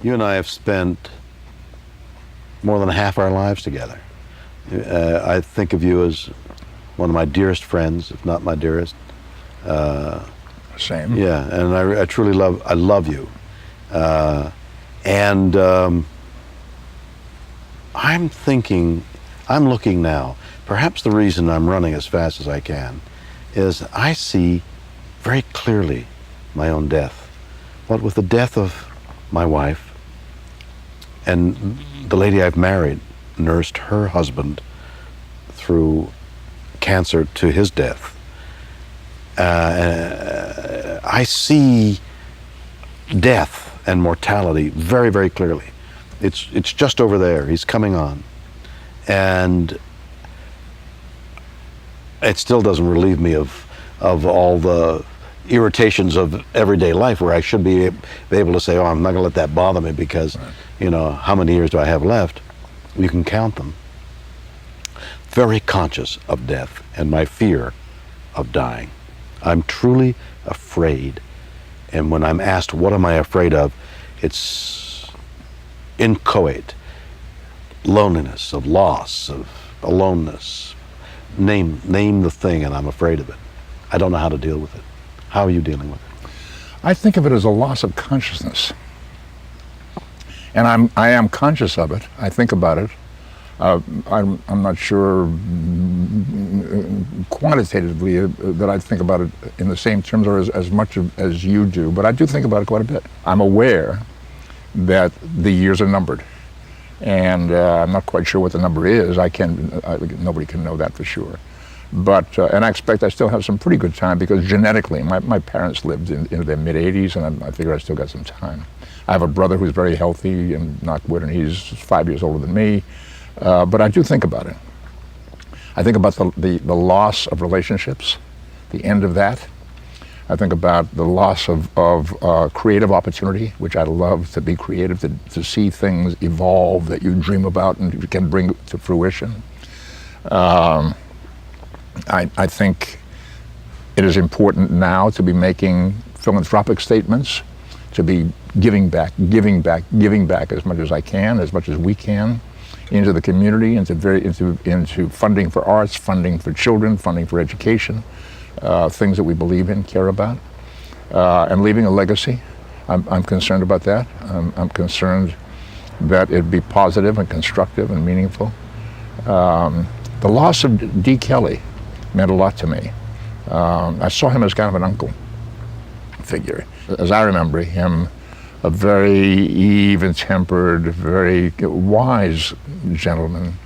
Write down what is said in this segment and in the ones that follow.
you and I have spent more than half our lives together. I think of you as one of my dearest friends, if not my dearest. Same. Yeah, and I truly love you. I'm looking now, perhaps the reason I'm running as fast as I can is I see very clearly my own death. What with the death of my wife, and the lady I've married nursed her husband through cancer to his death. I see death and mortality very, very clearly. It's just over there. He's coming on. And it still doesn't relieve me of all the irritations of everyday life, where I should be able to say, oh, I'm not going to let that bother me because, you know, how many years do I have left? You can count them. Very conscious of death and my fear of dying. I'm truly afraid. And when I'm asked, what am I afraid of? It's inchoate. Loneliness, of loss, of aloneness. Name the thing and I'm afraid of it. I don't know how to deal with it. How are you dealing with it? I think of it as a loss of consciousness. And I am conscious of it. I think about it. I'm not sure quantitatively that I think about it in the same terms or as much as you do, but I do think about it quite a bit. I'm aware that the years are numbered. And I'm not quite sure what the number is. Nobody can know that for sure. But, and I expect I still have some pretty good time because genetically, my parents lived into their mid-80s, and I figure I still got some time. I have a brother who's very healthy and knock wood, and he's 5 years older than me. But I do think about it. I think about the loss of relationships, the end of that. I think about the loss of creative opportunity, which I love to be creative, to see things evolve that you dream about and you can bring to fruition. I think it is important now to be making philanthropic statements, to be giving back as much as I can, as much as we can, into the community, into funding for arts, funding for children, funding for education. Things that we believe in, care about, and leaving a legacy. I'm concerned about that. I'm concerned that it be positive and constructive and meaningful. The loss of D. Kelly meant a lot to me. I saw him as kind of an uncle figure. As I remember him, a very even-tempered, very wise gentleman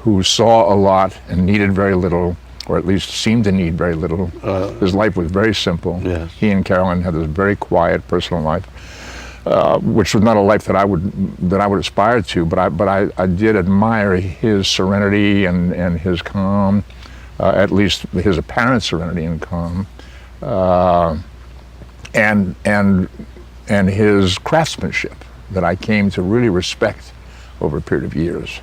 who saw a lot and needed very little, or at least seemed to need very little. His life was very simple. Yes. He and Carolyn had this very quiet personal life, which was not a life that I would aspire to. But I did admire his serenity and his calm, at least his apparent serenity and calm, and his craftsmanship that I came to really respect over a period of years.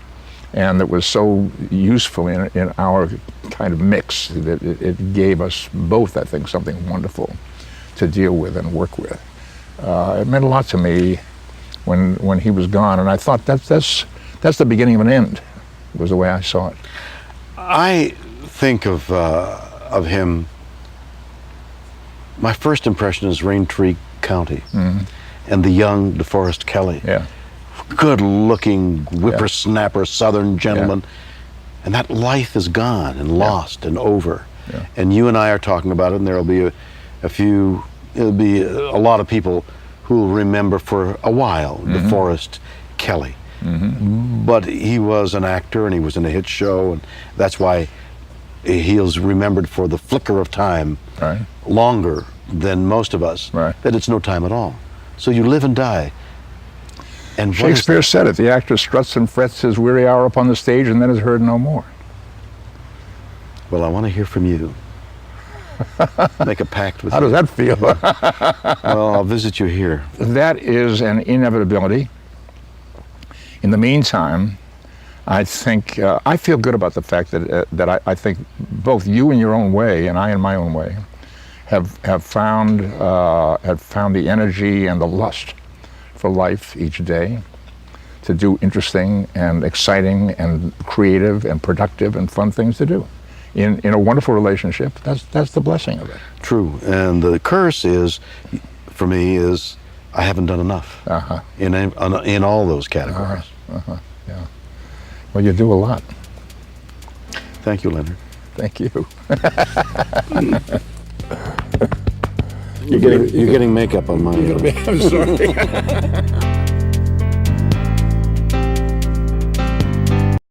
And that was so useful in our kind of mix that it gave us both, I think, something wonderful to deal with and work with. It meant a lot to me when he was gone, and I thought that's the beginning of an end, was the way I saw it. I think of him, my first impression is Raintree County, and the young DeForest Kelley. Yeah. Good-looking whippersnapper Southern gentleman, and that life is gone and lost and over. Yeah. And you and I are talking about it, and there'll be it'll be a lot of people who will remember for a while DeForest Kelley. But he was an actor, and he was in a hit show, and that's why he is remembered for the flicker of time longer than most of us. That it's no time at all. So you live and die. And Shakespeare said it, the actor struts and frets his weary hour upon the stage and then is heard no more. Well, I want to hear from you. Make a pact with How does that feel? Well, I'll visit you here. That is an inevitability. In the meantime, I think, I feel good about the fact that I think both you in your own way and I in my own way have found the energy and the lust for life each day, to do interesting and exciting and creative and productive and fun things to do. In a wonderful relationship, that's the blessing of it. True. And the curse is, for me, is I haven't done enough in all those categories. Yeah. Well, you do a lot. Thank you, Leonard. Thank you. You're getting makeup on my. I'm sorry.